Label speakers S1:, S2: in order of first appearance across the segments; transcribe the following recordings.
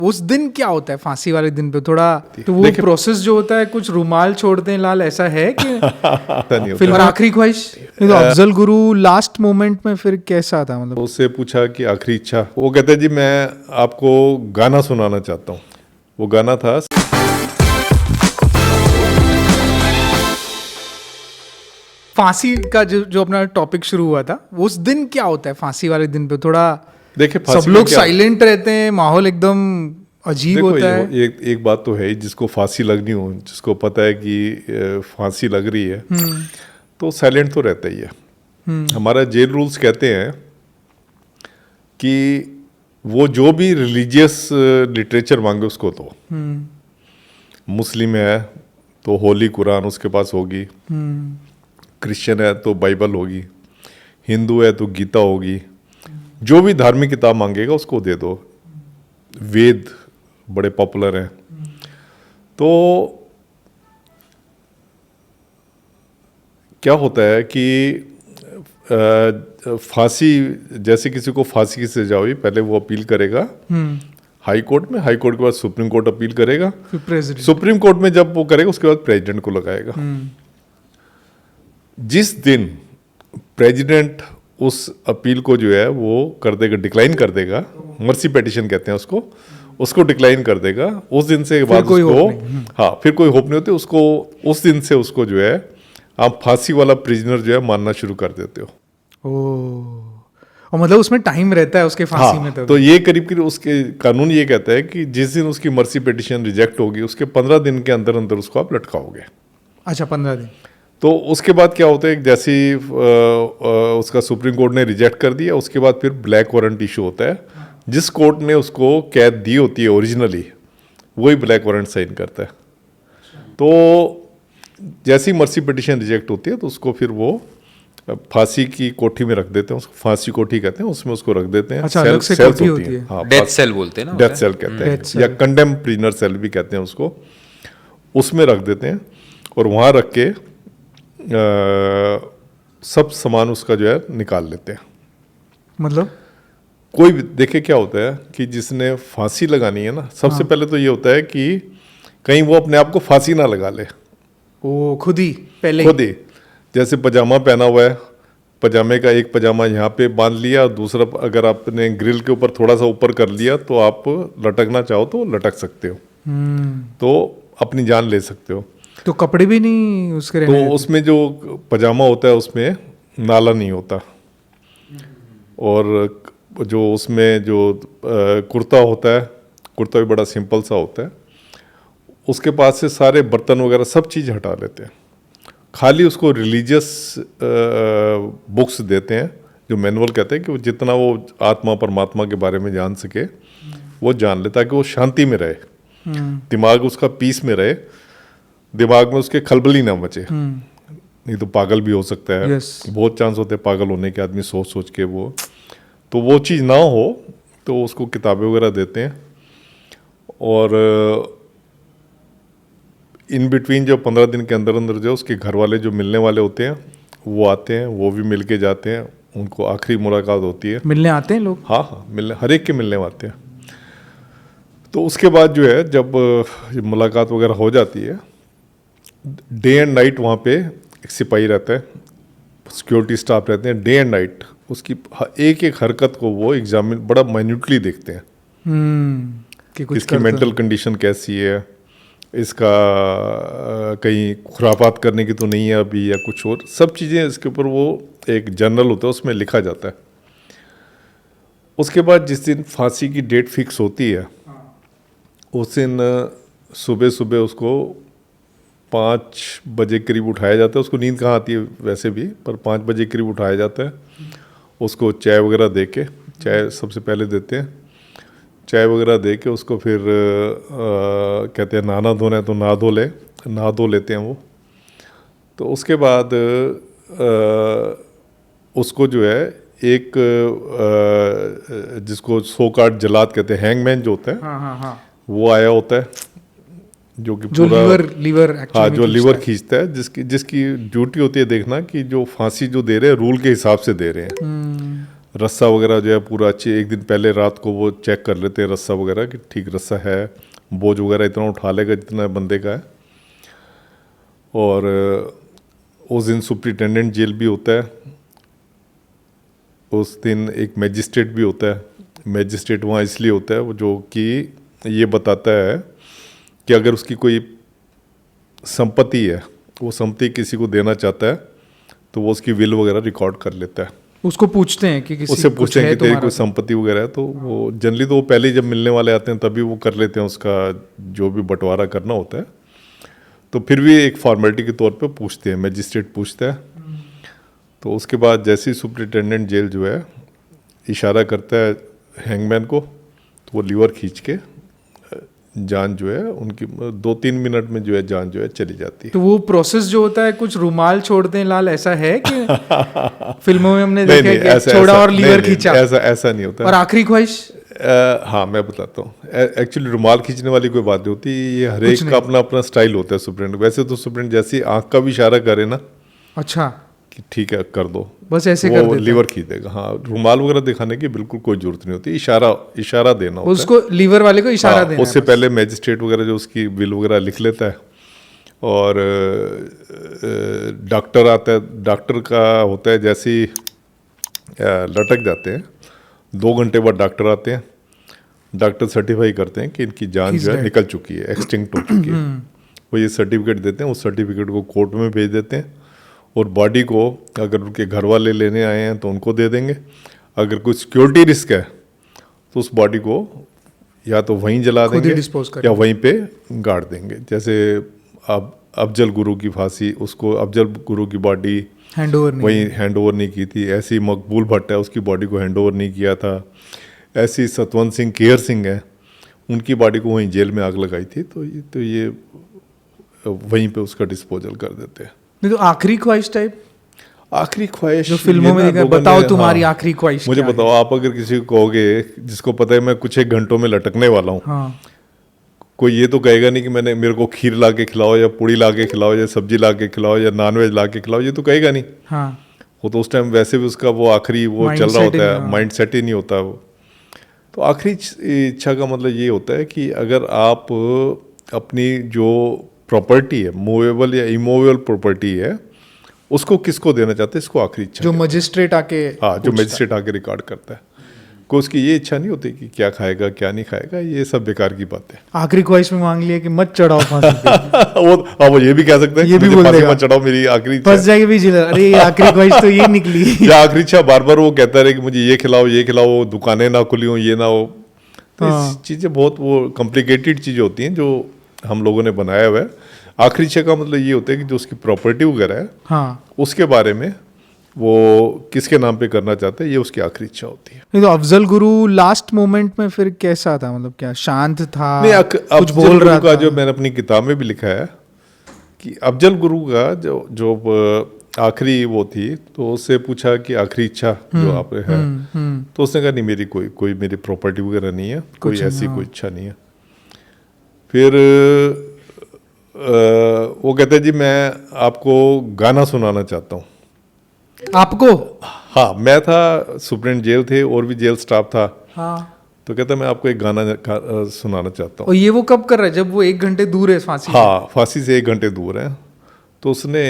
S1: उस दिन क्या होता है फांसी वाले दिन पे थोड़ा, तो वो प्रोसेस जो होता है, कुछ रुमाल छोड़ते हैं लाल, ऐसा है कि फिर आखिरी ख्वाहिश? तो अफजल गुरु लास्ट मोमेंट में फिर कैसा था, मतलब
S2: उससे पूछा कि आखिरी इच्छा, वो कहते जी मैं आपको गाना सुनाना चाहता हूँ। वो गाना था
S1: फांसी का जो अपना टॉपिक शुरू हुआ था, उस दिन क्या होता है फांसी वाले दिन पे? थोड़ा
S2: देखिए,
S1: सब लोग साइलेंट रहते हैं, माहौल एकदम अजीब होता है।
S2: एक बात तो है, जिसको फांसी लगनी हो, जिसको पता है कि फांसी लग रही है, तो साइलेंट तो रहता ही है। हमारा जेल रूल्स कहते हैं कि वो जो भी रिलीजियस लिटरेचर मांगे उसको दो। मुस्लिम है तो होली कुरान उसके पास होगी, क्रिश्चियन है तो बाइबल होगी, हिंदू है तो गीता होगी, जो भी धार्मिक किताब मांगेगा उसको दे दो। वेद बड़े पॉपुलर हैं। तो क्या होता है कि फांसी, जैसे किसी को फांसी की सजा हुई, पहले वो अपील करेगा हाई कोर्ट में, हाई कोर्ट के बाद सुप्रीम कोर्ट अपील करेगा, सुप्रीम कोर्ट में जब वो करेगा उसके बाद प्रेसिडेंट को लगाएगा। जिस दिन प्रेसिडेंट उस अपील को जो है वो कर देगा, डिक्लाइन कर देगा, मर्सी पिटीशन कहते हैं उसको डिक्लाइन कर देगा, उस दिन से बाद उसको, हाँ, फिर कोई होप नहीं होती उसको। उस दिन से उसको जो है आप फांसी वाला प्रिजनर जो है मानना शुरू कर देते हो।
S1: और मतलब उसमें टाइम रहता है उसके फांसी में?
S2: तो ये करीब उसके कानून ये कहता है कि जिस दिन उसकी मर्सी पिटीशन रिजेक्ट होगी उसके 15 दिन के अंदर अंदर उसको आप लटकाओगे।
S1: अच्छा, 15 दिन।
S2: तो उसके बाद क्या होता है, जैसे उसका सुप्रीम कोर्ट ने रिजेक्ट कर दिया, उसके बाद फिर ब्लैक वारंट इशू होता है। जिस कोर्ट ने उसको कैद दी होती है ओरिजिनली, वही ब्लैक वारंट साइन करता है। तो जैसी मर्सी पिटीशन रिजेक्ट होती है तो उसको फिर वो फांसी की कोठी में रख देते हैं, उसको फांसी कोठी कहते हैं, उसमें उसको रख देते हैं।
S1: अच्छा, अलग से कोठी होती है।
S2: हाँ,
S3: डेथ सेल बोलते हैं ना,
S2: डेथ सेल कहते हैं, या कंडेम प्रिजनर सेल भी कहते हैं उसको। उसमें रख देते हैं और वहाँ रख के सब सामान उसका जो है निकाल लेते हैं।
S1: मतलब
S2: कोई भी देखे, क्या होता है कि जिसने फांसी लगानी है ना, सबसे पहले तो ये होता है कि कहीं वो अपने आप को फांसी ना लगा ले।
S1: वो खुद ही
S2: जैसे पजामा पहना हुआ है, पजामे का एक पजामा यहाँ पे बांध लिया, दूसरा अगर आपने ग्रिल के ऊपर थोड़ा सा ऊपर कर लिया तो आप लटकना चाहो तो लटक सकते हो, तो अपनी जान ले सकते हो।
S1: तो कपड़े भी नहीं उसके रहने?
S2: तो उसमें जो पजामा होता है उसमें नाला नहीं होता, और जो उसमें जो कुर्ता होता है, कुर्ता भी बड़ा सिंपल सा होता है। उसके पास से सारे बर्तन वगैरह सब चीज़ हटा लेते हैं, खाली उसको रिलीजियस बुक्स देते हैं, जो मैनुअल कहते हैं कि वो जितना वो आत्मा परमात्मा के बारे में जान सके वो जान ले, ताकि वो शांति में रहे, दिमाग उसका पीस में रहे, दिमाग में उसके खलबली ना मचे। नहीं तो पागल भी हो सकता है। बहुत चांस होते हैं पागल होने के, आदमी सोच सोच के वो चीज़ ना हो, तो उसको किताबें वगैरह देते हैं। और इन बिटवीन जो 15 दिन के अंदर अंदर जो उसके घर वाले जो मिलने वाले होते हैं वो आते हैं, वो भी मिल के जाते हैं, उनको आखिरी मुलाकात होती है।
S1: मिलने आते हैं लोग?
S2: हाँ, मिलने, हर एक के मिलने आते हैं। तो उसके बाद जो है जब मुलाकात वगैरह हो जाती है, डे एंड नाइट वहाँ पे एक सिपाही रहता है, सिक्योरिटी स्टाफ रहते हैं, डे एंड नाइट उसकी एक एक हरकत को वो एग्जामिन, बड़ा माइन्यूटली देखते हैं
S1: कि कुछ
S2: इसकी मेंटल कंडीशन कैसी है, इसका कहीं खुरापात करने की तो नहीं है अभी, या कुछ और, सब चीज़ें इसके ऊपर वो एक जर्नल होता है उसमें लिखा जाता है। उसके बाद जिस दिन फांसी की डेट फिक्स होती है, उस दिन सुबह सुबह उसको 5 बजे करीब उठाया जाता है। उसको नींद कहाँ आती है वैसे भी, पर 5 बजे करीब उठाया जाता है। उसको चाय वगैरह दे के, चाय सबसे पहले देते हैं, चाय वगैरह दे के उसको फिर कहते हैं नहाना धोना है तो नहा धो लेते हैं वो। तो उसके बाद उसको जो है एक जिसको सो कार्ड जलाद कहते हैं, हैंगमैन जो होता है, वो आया होता है, जो कि
S1: जो लीवर
S2: हाँ, जो लीवर खींचता है, जिसकी ड्यूटी होती है देखना कि जो फांसी जो दे रहे हैं रूल के हिसाब से दे रहे हैं। रस्सा वगैरह जो है पूरा अच्छे, एक दिन पहले रात को वो चेक कर लेते हैं रस्सा वगैरह कि ठीक रस्सा है, बोझ वगैरह इतना उठा लेगा जितना बंदे का है। और उस दिन सुप्रिटेंडेंट जेल भी होता है, उस दिन एक मैजिस्ट्रेट भी होता है। मैजिस्ट्रेट वहाँ इसलिए होता है वो जो कि ये बताता है कि अगर उसकी कोई संपत्ति है, वो संपत्ति किसी को देना चाहता है तो वो उसकी विल वगैरह रिकॉर्ड कर लेता है।
S1: उसको पूछते हैं कि किसी
S2: उससे पूछते हैं कि तेरी
S1: तुम्हारा
S2: कोई संपत्ति वगैरह है, तो वो जनरली तो वो पहले ही जब मिलने वाले आते हैं तभी वो कर लेते हैं उसका जो भी बंटवारा करना होता है। तो फिर भी एक फॉर्मेलिटी के तौर पे पूछते हैं, मैजिस्ट्रेट पूछता है। तो उसके बाद जैसे ही सुप्रिटेंडेंट जेल जो है इशारा करता है हैंगमैन को, तो वो लीवर खींच के जान जो है उनकी 2-3 मिनट में जो है जान जो है चली जाती है।
S1: तो वो प्रोसेस जो होता है, कुछ रुमाल छोड़ते हैं लाल, ऐसा है कि फिल्मों में हमने
S2: नहीं,
S1: देखा है
S2: नहीं,
S1: कि
S2: ऐसा-
S1: छोड़ा
S2: ऐसा-
S1: और लीवर
S2: नहीं,
S1: खींचा,
S2: ऐसा नहीं होता
S1: और आखिरी ख्वाहिश।
S2: हाँ मैं बताता हूँ। एक्चुअली रुमाल खींचने वाली कोई बात नहीं होती, ये हर एक का अपना अपना स्टाइल होता है सुप्रिटेंडेंट। वैसे तो सुप्रिटेंडेंट जैसे आंख का भी इशारा करे ना
S1: अच्छा,
S2: कि ठीक है कर दो,
S1: बस ऐसे कर
S2: वो
S1: देते
S2: लीवर खींच देगा। हाँ, रुमाल वगैरह दिखाने की बिल्कुल कोई जरूरत नहीं होती, इशारा देना
S1: हैं।
S2: होता
S1: उसको लीवर वाले को
S2: है।
S1: इशारा
S2: हाँ,
S1: देना
S2: उससे
S1: है बस।
S2: पहले मैजिस्ट्रेट वगैरह जो उसकी बिल वगैरह लिख लेता है, और डॉक्टर आता है। डॉक्टर का होता है जैसे ही लटक जाते हैं 2 घंटे बाद डॉक्टर आते हैं। डॉक्टर सर्टिफाई करते हैं कि इनकी जान
S1: He's
S2: जो है
S1: dead.
S2: निकल चुकी है, एक्सटिंक्ट हो चुकी है। वो ये सर्टिफिकेट देते हैं, उस सर्टिफिकेट को कोर्ट में भेज देते हैं, और बॉडी को अगर उनके घर वाले लेने आए हैं तो उनको दे देंगे। अगर कोई सिक्योरिटी रिस्क है तो उस बॉडी को या तो वहीं जला
S1: खुद ही
S2: देंगे
S1: dispose करेंगे।
S2: या वहीं पे गाड़ देंगे। जैसे अब अफजल गुरु की फांसी, उसको अफजल गुरु की बॉडी
S1: हैंड ओवर नहीं।
S2: वहीं हैंड ओवर नहीं की थी। ऐसी मकबूल भट्ट है, उसकी बॉडी को हैंड ओवर नहीं किया था। ऐसी सतवंत सिंह केयर सिंह है, उनकी बॉडी को वहीं जेल में आग लगाई थी। तो ये वहीं पे उसका डिस्पोजल कर देते हैं।
S1: नहीं तो आखिरी ख्वाहिश टाइप
S2: आखिरी ख्वाहिश
S1: जो फिल्मों
S2: ये
S1: में
S2: ना
S1: देखा है,
S2: लोगों ने-
S1: बताओ तुम्हारी
S2: हाँ,
S1: आखिरी ख्वाहिश
S2: मुझे
S1: क्या है?
S2: बताओ, आप अगर किसी को कहोगे जिसको पता है मैं कुछ एक घंटों में लटकने वाला हूँ,
S1: हाँ,
S2: कोई ये तो कहेगा नहीं कि मेरे को खीर ला के खिलाओ या पूड़ी ला के खिलाओ या सब्जी ला के खिलाओ या नॉनवेज ला के खिलाओ, ये तो कहेगा नहीं।
S1: हाँ,
S2: वो तो उस टाइम वैसे भी उसका वो आखिरी वो चल रहा
S1: Mindset
S2: होता
S1: ही
S2: है,
S1: नहीं,
S2: माइंड सेट ही नहीं होता वो। तो आखिरी इच्छा का मतलब ये होता है कि अगर आप अपनी जो प्रॉपर्टी है, मूवेबल या इमूवेबल प्रॉपर्टी है, उसको किसको देना चाहते हैं, इसको आखिरी इच्छा
S1: जो
S2: कहते
S1: मजिस्ट्रेट आके
S2: हैं। हाँ, जो
S1: पूछता है।
S2: मजिस्ट्रेट आके रिकॉर्ड करता है, को उसकी ये इच्छा नहीं होती कि क्या खाएगा क्या नहीं खाएगा, ये सब बेकार की बात है।
S1: आखिरी ख्वाहिश में मांग लिया कि मत चढ़ाओ फांसी पे।
S2: वो ये भी कह सकते हैं
S1: ये
S2: कि
S1: भी
S2: मुझे
S1: बोल
S2: फांसी
S1: देगा।
S2: मत चढ़ाओ, मेरी आखिरी इच्छा
S1: फंस
S2: है।
S1: जाएगी भी जिला, अरे ये आखिरी ख्वाहिश तो ये निकली।
S2: या आखिरी इच्छा बार बार वो कहता रहे कि मुझे ये खिलाओ, दुकानें ना खुली हो, ये ना हो। तो
S1: हाँ।
S2: इस चीज़ें बहुत वो कॉम्प्लिकेटेड चीज़ें होती हैं जो हम लोगों ने बनाया हुआ है। आखिरी इच्छा का मतलब ये होता है कि जो उसकी प्रॉपर्टी वगैरह है
S1: हाँ,
S2: उसके बारे में वो किसके नाम पे करना चाहते हैं, ये उसकी आखिरी इच्छा होती है।
S1: नहीं तो अफजल गुरु लास्ट मोमेंट में फिर कैसा था, मतलब क्या शांत था,
S2: नहीं,
S1: कुछ
S2: अफजल
S1: बोल
S2: गुरु
S1: रहा
S2: का
S1: था?
S2: जो मैंने अपनी किताब में भी लिखा है कि अफजल गुरु का जो आखिरी वो थी, तो उससे पूछा कि आखिरी इच्छा जो आप है, तो उसने कहा नहीं, मेरी कोई मेरी प्रॉपर्टी वगैरह नहीं है, कोई ऐसी कोई इच्छा नहीं है। फिर वो कहते हैं जी मैं आपको गाना सुनाना चाहता हूँ।
S1: आपको?
S2: हाँ, मैं था, सुप्रीटेंडेंट जेल थे और भी जेल स्टाफ था।
S1: हाँ,
S2: तो कहता मैं आपको एक गाना सुनाना चाहता हूँ।
S1: और ये वो कब कर रहा है, जब वो 1 घंटे दूर है फांसी से?
S2: हाँ, फांसी से 1 घंटे दूर है। तो उसने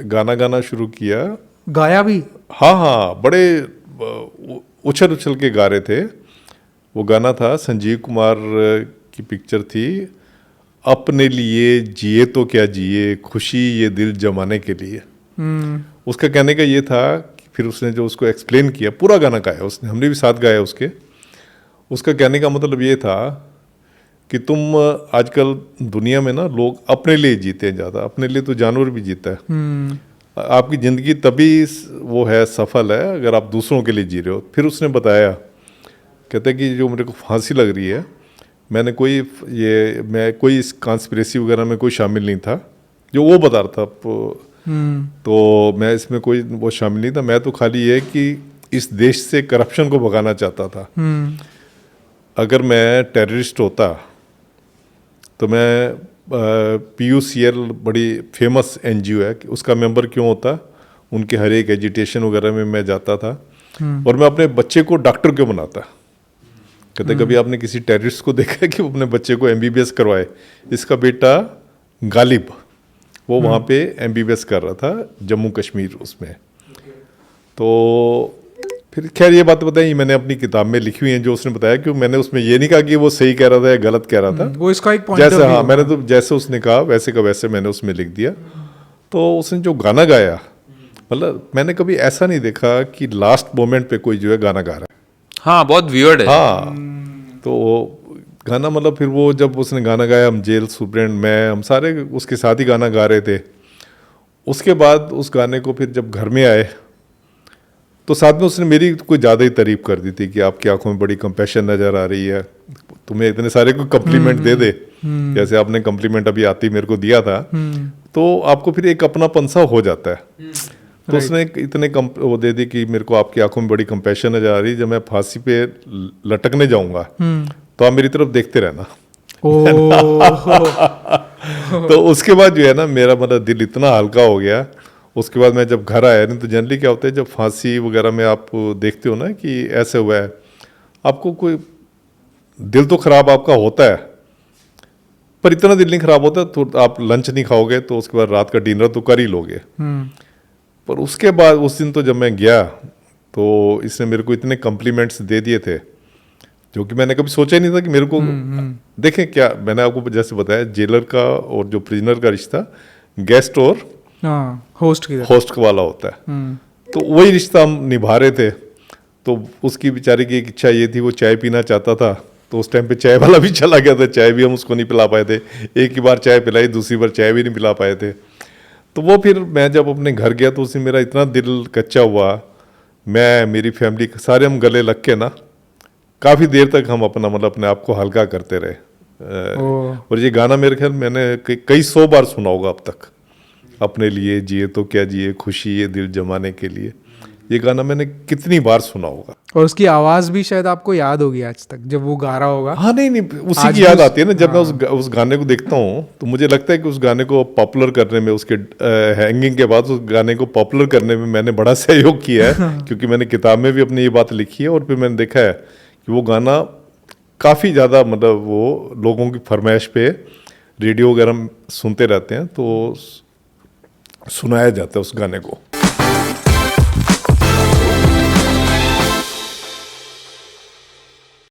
S2: गाना शुरू किया।
S1: गाया भी?
S2: हाँ, बड़े उछल उछल के गा रहे थे। वो गाना था, संजीव कुमार की पिक्चर थी, अपने लिए जिए तो क्या जिए, खुशी ये दिल जमाने के लिए। उसका कहने का ये था कि फिर उसने जो उसको एक्सप्लेन किया, पूरा गाना गाया उसने, हमने भी साथ गाया उसके। उसका कहने का मतलब ये था कि तुम आजकल दुनिया में ना लोग अपने लिए जीते हैं ज़्यादा, अपने लिए तो जानवर भी जीता है। आपकी ज़िंदगी तभी वो है सफल है अगर आप दूसरों के लिए जी रहे हो। फिर उसने बताया, कहते हैं कि जो मेरे को फांसी लग रही है, मैं कोई इस कॉन्स्पिरेसी वगैरह में कोई शामिल नहीं था, जो वो बता रहा था। तो मैं इसमें कोई वो शामिल नहीं था, मैं तो खाली ये कि इस देश से करप्शन को भगाना चाहता था। अगर मैं टेररिस्ट होता तो मैं PUCL बड़ी फेमस NGO है, उसका मेंबर क्यों होता, उनके हर एक एजिटेशन वगैरह में मैं जाता था। और मैं अपने बच्चे को डॉक्टर क्यों बनाता। कहते कभी आपने किसी टेररिस्ट को देखा है कि वो अपने बच्चे को MBBS करवाए। इसका बेटा गालिब वो वहाँ पे MBBS कर रहा था जम्मू कश्मीर उसमें। तो फिर खैर ये बात बताई मैंने अपनी किताब में लिखी हुई है, जो उसने बताया कि मैंने उसमें ये नहीं कहा कि वो सही कह रहा था या गलत कह रहा था,
S1: वो इसका एक पॉइंट
S2: जैसे हाँ मैंने तो जैसे उसने कहा वैसे का वैसे मैंने उसमें लिख दिया। तो उसने जो गाना गाया, मतलब मैंने कभी ऐसा नहीं देखा कि लास्ट मोमेंट पे कोई जो है गाना गा रहा है।
S3: हाँ बहुत वियर्ड है।
S2: हाँ तो गाना मतलब फिर वो जब उसने गाना गाया, हम जेल सुप्रेंट मैं हम सारे उसके साथ ही गाना गा रहे थे। उसके बाद उस गाने को फिर जब घर में आए तो साथ में उसने मेरी कोई ज़्यादा ही तारीफ कर दी थी कि आपकी आंखों में बड़ी कंपैशन नज़र आ रही है, तुम्हें इतने सारे को कम्प्लीमेंट दे दे, जैसे आपने कम्प्लीमेंट अभी आती मेरे को दिया था, तो आपको फिर एक अपनापन सा हो जाता है। तो उसने इतने वो दे दी कि मेरे को आपकी आंखों में बड़ी कंपैशन नजर आ रही है, जब मैं फांसी पे लटकने जाऊंगा तो आप मेरी तरफ देखते रहना। तो उसके बाद जो है ना मेरा मतलब दिल इतना हल्का हो गया। उसके बाद मैं जब घर आया, नहीं तो जनरली क्या होता है जब फांसी वगैरह में आप देखते हो ना कि ऐसे हुआ है, आपको कोई दिल तो खराब आपका होता है, पर इतना दिल नहीं खराब होता तो आप लंच नहीं खाओगे तो उसके बाद रात का डिनर तो कर ही लोगे। पर उसके बाद उस दिन तो जब मैं गया तो इसने मेरे को इतने कम्प्लीमेंट्स दे दिए थे जो कि मैंने कभी सोचा ही नहीं था कि मेरे को देखें। क्या मैंने आपको जैसे बताया जेलर का और जो प्रिजनर का रिश्ता गेस्ट और होस्ट वाला होता है, तो वही रिश्ता हम निभा रहे थे। तो उसकी बेचारे की एक इच्छा ये थी, वो चाय पीना चाहता था, तो उस टाइम पे चाय वाला भी चला गया था, चाय भी हम उसको नहीं पिला पाए थे। एक ही बार चाय पिलाई, दूसरी बार चाय भी नहीं पिला पाए थे। तो वो फिर मैं जब अपने घर गया तो उससे मेरा इतना दिल कच्चा हुआ, मैं मेरी फैमिली सारे हम गले लग के ना काफ़ी देर तक हम अपना मतलब अपने आप को हल्का करते रहे। और ये गाना मेरे ख्याल मैंने कई 100 बार सुना होगा अब तक, अपने लिए जिए तो क्या जिए खुशी ये दिल जमाने के लिए। ये गाना मैंने कितनी बार सुना होगा।
S1: और उसकी आवाज भी शायद आपको याद होगी आज तक जब वो गा रहा होगा।
S2: हाँ नहीं उसी की याद आती है ना जब मैं उस गाने को देखता हूँ, तो मुझे लगता है कि उस गाने को पॉपुलर करने में, उसके हैंगिंग के बाद उस गाने को पॉपुलर करने में मैंने बड़ा सहयोग किया है। क्योंकि मैंने किताब में भी अपनी ये बात लिखी है और फिर मैंने देखा है कि वो गाना काफ़ी ज़्यादा मतलब वो लोगों की फरमाइश पे रेडियो वगैरह सुनते रहते हैं, तो सुनाया जाता है उस गाने को।